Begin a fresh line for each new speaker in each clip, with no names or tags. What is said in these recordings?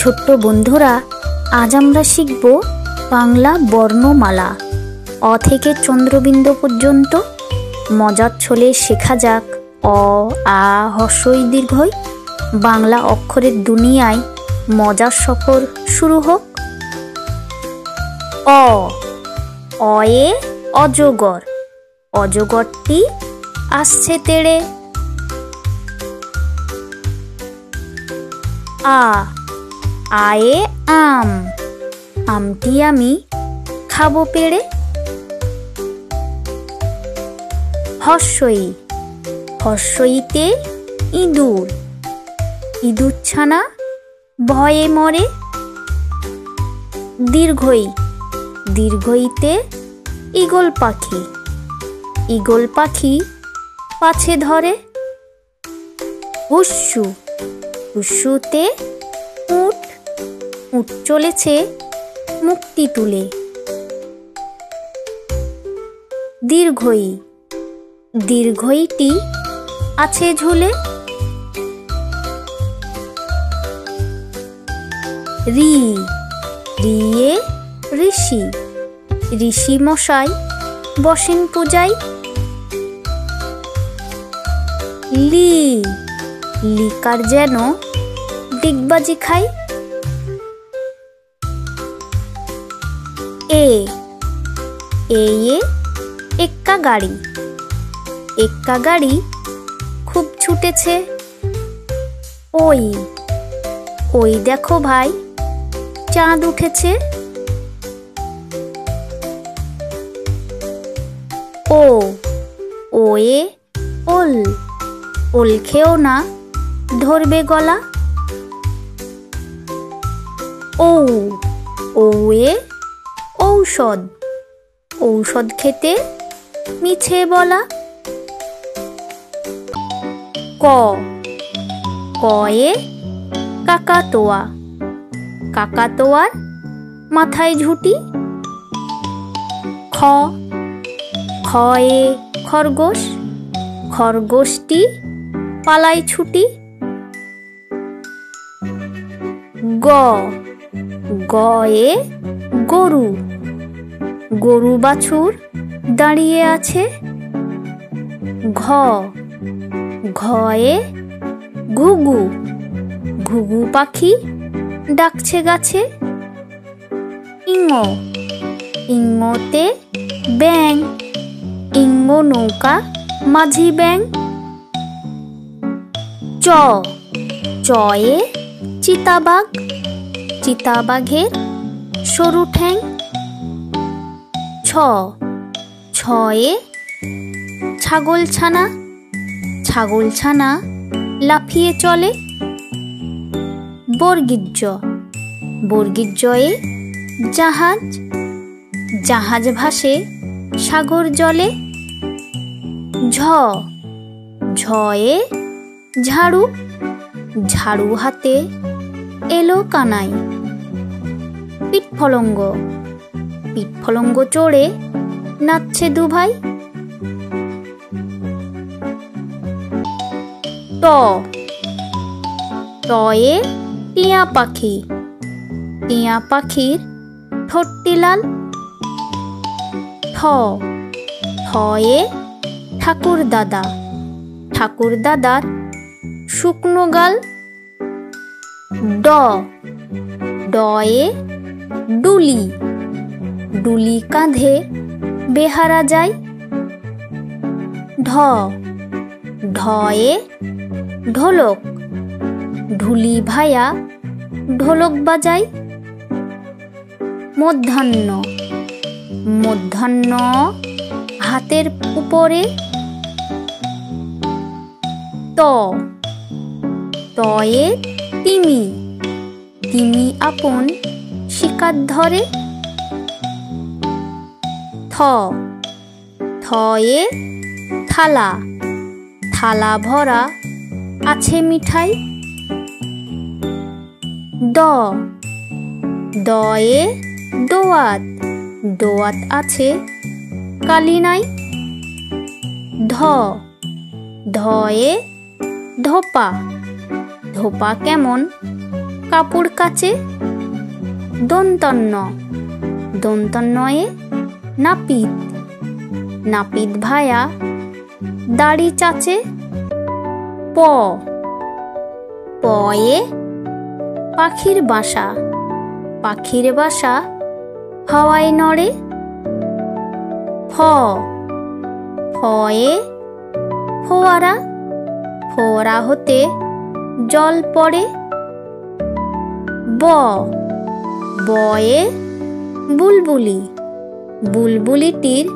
ছোট্ট বন্ধুরা, আজ আমরা শিখব বাংলা বর্ণমালা। অ থেকে চন্দ্রবিন্দু পর্যন্ত মজার ছলে শেখা যাক অ, আ, হ্রস্বই দীর্ঘই। বাংলা অক্ষরের দুনিয়ায় মজার সফর শুরু হোক। অ, অয়ে অজগর, অজগরটি আসছে তেড়ে। আ, আয়ে আম, আমটি আমি খাবো পেড়ে। হ্রস্বই, হ্রস্বইতে ইঁদুর, ইঁদুর ছানা ভয়ে মরে। দীর্ঘই, দীর্ঘইতে ঈগল পাখি, ঈগল পাখি পাছে ধরে। হুস্সু, হুস্সুতে উট, উট চলেছে মুক্তি তুলে। দীর্ঘই, দীর্ঘইটি আছে ঝুলে। রি, রিয়ে ঋষি, ঋষি মশাই বসেন পূজায়। লি, লিকার যেন ডিগবাজি খায়। এ, এয়ে এক্কা গাড়ি, এক্কা গাড়ি খুব ছুটেছে। ওই, ওই দেখো ভাই চাঁদ উঠেছে। ও, ওয়ে ওল, ওল খেও না ধরবে গলা। ও, ওয়ে ঔষধ, ঔষধ খেতে মিছে বলা। ক, কয়ে কাকাতোয়া, কাকাতোয়ার মাথায় ঝুঁটি। খ, খয়ে খরগোশ, খরগোশটি পালায় ছুটি। গ, গয়ে গরু, গরু বাছুর দাঁড়িয়ে আছে। ঘ, ঘয়ে ঘুঘু, ঘুঘু পাখি ডাকছে গাছে। ইঙ, ইঙতে ব্যাঙ, ইঙ নৌকা মাঝি ব্যাঙ। চ, চয়ে চিতাবাঘ, চিতাবাঘের সরু ঠ্যাং। ছ, ছয়ে ছাগল ছানা, ছাগল ছানা লাফিয়ে চলে। বর্গীর্য, বর্গীর্যয়ে জাহাজ, জাহাজ ভাসে সাগর জলে। ঝ, ঝয়ে ঝাড়ু, ঝাড়ু হাতে এলো কানাই। পিঠফলঙ্গ, পিঠফলঙ্গ চড়ে নাচছে দুভাই। ট, টয়ে টিয়া পাখি, টিয়া পাখির ঠোঁটটি লাল। ঠ, ঠয়ে ঠাকুর দাদা, ঠাকুর দাদার শুকনো গাল। ড, ডয়ে ডুলি, ডুলি কাঁধে বেহারা যায়। ঢ, ঢয়ে ঢোলক, ঢুলি ভায়া ঢোলক বাজায়। মধ্যাহ্ন, মধ্যাহ্ন হাতের উপরে। ত, তয়ে তিমি, তিমি আপন শিকার ধরে। থ, থয়ে থালা, থালা ভরা আছে মিঠাই। দ, দয়ে দোয়াত, দোয়াত আছে কালি নাই। ধ, ধয়ে ধোপা, ধোপা কেমন কাপড় কাচে। দন্তন্য দন্তন্নয়ে নাপিত, নাপিত ভায়া দাড়ি চাচে। প পয়ে পাখির বাসা, পাখির বাসা হাওয়ায় নড়ে। ফ ফয়ে ফোয়ারা, ফোয়ারা হতে জল পড়ে। ব বয়ে বুলবুলি, বুলবুলিটির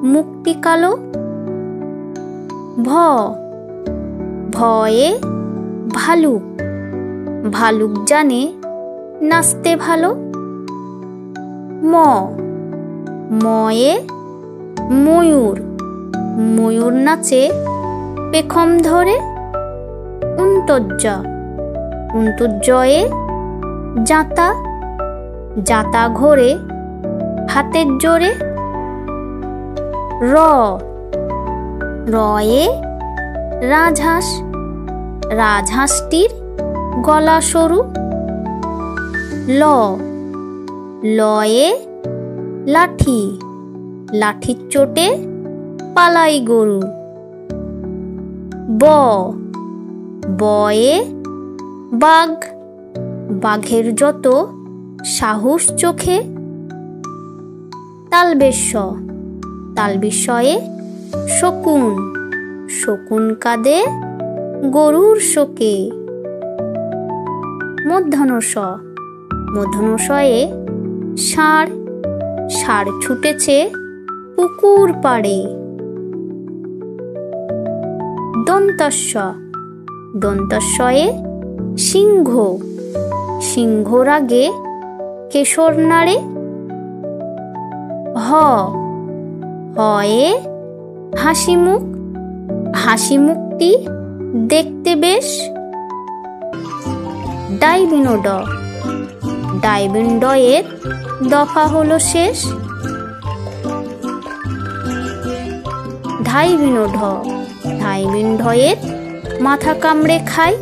মুখটি কালো। ভ ভয়ে ভালুক, ভালুক জানে নাচতে ভালো। ম ময়ে ময়ূর, ময়ূর নাচে পেখম ধরে। উন্তজ্জ উন্তুজ্জয়ে জাঁতা, জাঁতা ঘোরে হাতের জোরে। র রয়ে রাজহাঁস, রাজহাঁসটির গলা সরু। ল লয়ে লাঠি, লাঠির চোটে পালাই গরু। ব বয়ে বাঘ, বাঘের যত সাহস চোখে। তালবেশ্য তালবিস্ময়ে শকুন, শকুন কাঁদে গরুর শোকে। মূর্ধন্য ষ মূর্ধন্য ষয়ে ষাঁড়, ষাঁড় ছুটেছে পুকুর পাড়ে। দন্তস্ব দন্তস্বয়ে সিংহ, সিংহ রাগে কেশর নাড়ে। হ হয়ে হাসি মুখ, হাসি মুখটি দেখতে বেশ। ডাইবিনোড ডাইবিন্ডয়ের দফা হলো শেষ। ধাইবিনোঢ ধাইবিন্ডয়ের মাথা কামড়ে খায়।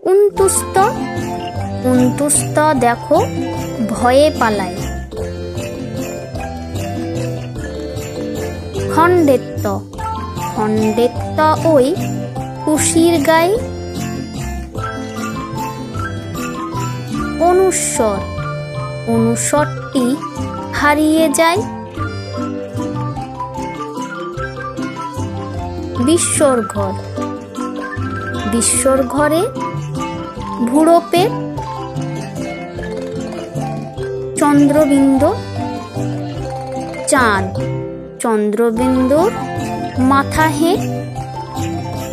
উন্তুস্ত উন্তুস্ত দেখো ভয়ে পালায়। খণ্ডেত্ব খণ্ডেত্ব ওই কুশির গায়ে। অনুস্বর অনুস্বরটি হারিয়ে যায়। বিশ্বরঘর বিশ্বরঘরে ভুড়ো পেট। চন্দ্রবিন্দু চাঁদ, চন্দ্রবিন্দুর মাথা হেঁট।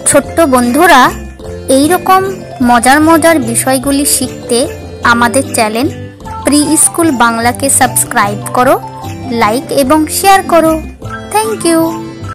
ছোট্ট বন্ধুরা, এই রকম মজার মজার বিষয়গুলি শিখতে আমাদের চ্যানেল প্রি স্কুল বাংলাকে সাবস্ক্রাইব করো, লাইক এবং শেয়ার করো। Thank you.